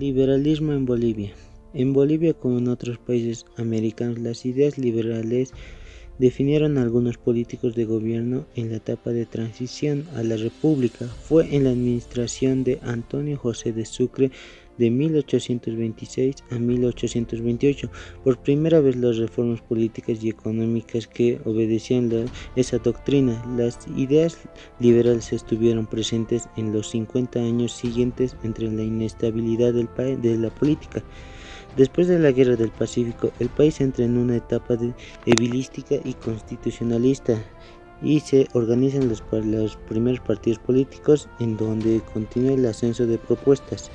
Liberalismo en Bolivia. En Bolivia, como en otros países americanos, las ideas liberales definieron a algunos políticos de gobierno en la etapa de transición a la república. Fue en la administración de Antonio José de Sucre de 1826 a 1828, por primera vez las reformas políticas y económicas que obedecían esa doctrina. Las ideas liberales estuvieron presentes en los 50 años siguientes entre la inestabilidad de la política. Después de la Guerra del Pacífico, el país entra en una etapa debilística y constitucionalista y se organizan los primeros partidos políticos en donde continúa el ascenso de propuestas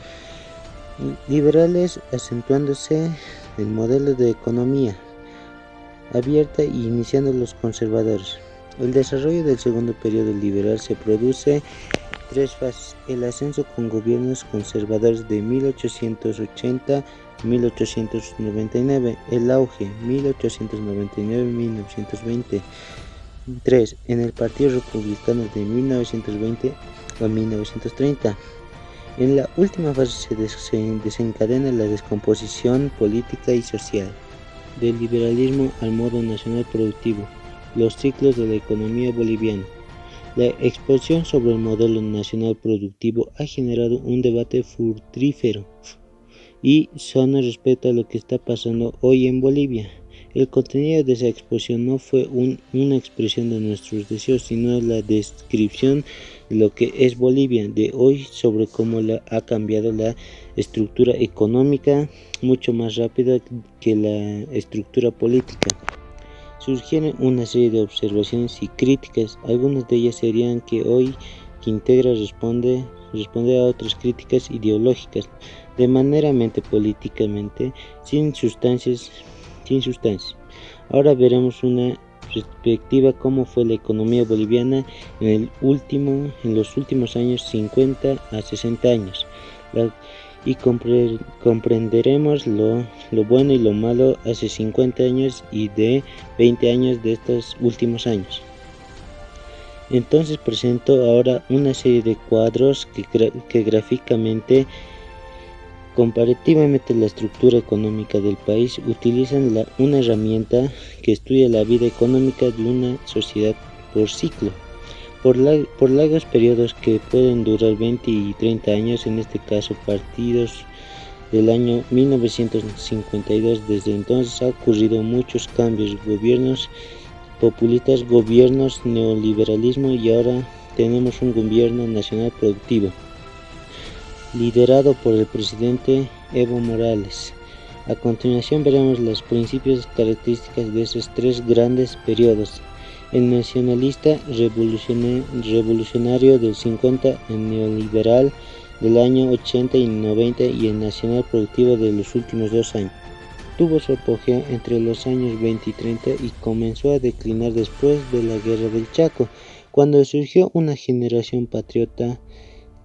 liberales, acentuándose el modelo de economía abierta y iniciando los conservadores. El desarrollo del segundo periodo liberal se produce tres fases: el ascenso con gobiernos conservadores de 1880 a 1899, el auge 1899-1920. 3. En el Partido Republicano de 1920 a 1930. En la última fase se desencadena la descomposición política y social. Del liberalismo al modo nacional productivo. Los ciclos de la economía boliviana. La exposición sobre el modelo nacional productivo ha generado un debate fructífero y sano respecto a lo que está pasando hoy en Bolivia. El contenido de esa exposición no fue una expresión de nuestros deseos, sino la descripción de lo que es Bolivia de hoy, sobre cómo ha cambiado la estructura económica mucho más rápida que la estructura política. Surgieron una serie de observaciones y críticas. Algunas de ellas serían que hoy Quintero responde a otras críticas ideológicas, de manera políticamente, sin sustancia. Ahora veremos una perspectiva cómo fue la economía boliviana en los últimos años 50 a 60 años. Y comprenderemos lo bueno y lo malo hace 50 años y de 20 años de estos últimos años. Entonces presento ahora una serie de cuadros que gráficamente, comparativamente la estructura económica del país, utilizan una herramienta que estudia la vida económica de una sociedad por ciclo, por largos periodos que pueden durar 20 y 30 años, en este caso partidos del año 1952. Desde entonces ha ocurrido muchos cambios: gobiernos populistas, gobiernos neoliberalismo, y ahora tenemos un gobierno nacional productivo liderado por el presidente Evo Morales. A continuación veremos las principales características de esos tres grandes periodos: el nacionalista revolucionario del 50, el neoliberal del año 80 y 90 y el nacional productivo de los últimos 2 años. Tuvo su apogeo entre los años 20 y 30 y comenzó a declinar después de la Guerra del Chaco, cuando surgió una generación patriota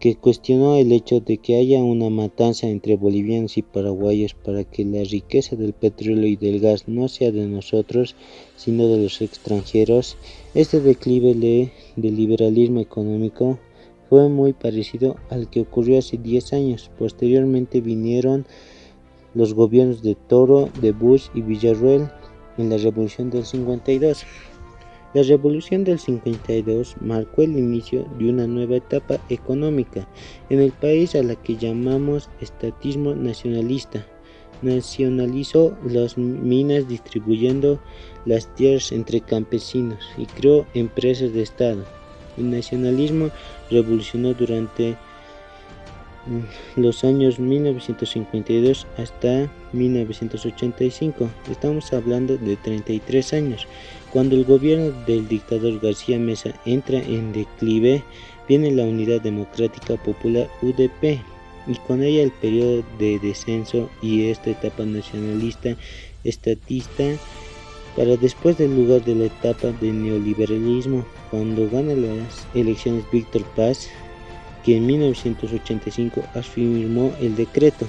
que cuestionó el hecho de que haya una matanza entre bolivianos y paraguayos para que la riqueza del petróleo y del gas no sea de nosotros, sino de los extranjeros. Este declive del liberalismo económico fue muy parecido al que ocurrió hace 10 años. Posteriormente vinieron los gobiernos de Toro, de Bush y Villarruel en la Revolución del 52. La Revolución del 52 marcó el inicio de una nueva etapa económica en el país, a la que llamamos estatismo nacionalista. Nacionalizó las minas, distribuyendo las tierras entre campesinos, y creó empresas de Estado. El nacionalismo revolucionó durante los años 1952 hasta 1985. Estamos hablando de 33 años. Cuando el gobierno del dictador García Meza entra en declive, viene la Unidad Democrática Popular UDP, y con ella el periodo de descenso y esta etapa nacionalista estatista, para después del lugar de la etapa de neoliberalismo, cuando gana las elecciones Víctor Paz, que en 1985 afirmó el decreto.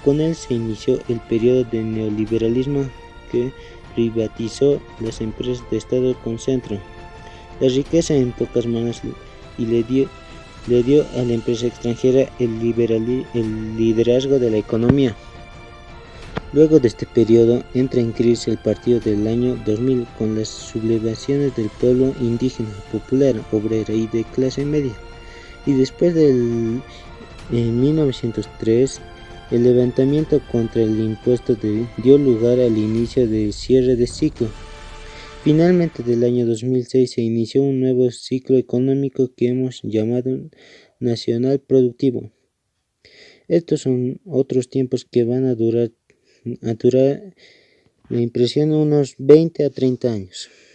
Con él se inició el periodo de neoliberalismo, que privatizó las empresas de Estado con centro la riqueza en pocas manos y le dio le dio a la empresa extranjera el liderazgo de la economía. Luego de este periodo entra en crisis el partido del año 2000 con las sublevaciones del pueblo indígena, popular, obrera y de clase media. Y después en 1903, el levantamiento contra el impuesto dio lugar al inicio del cierre de ciclo. Finalmente, del año 2006 se inició un nuevo ciclo económico que hemos llamado nacional productivo. Estos son otros tiempos que van a durar la impresión unos 20 a 30 años.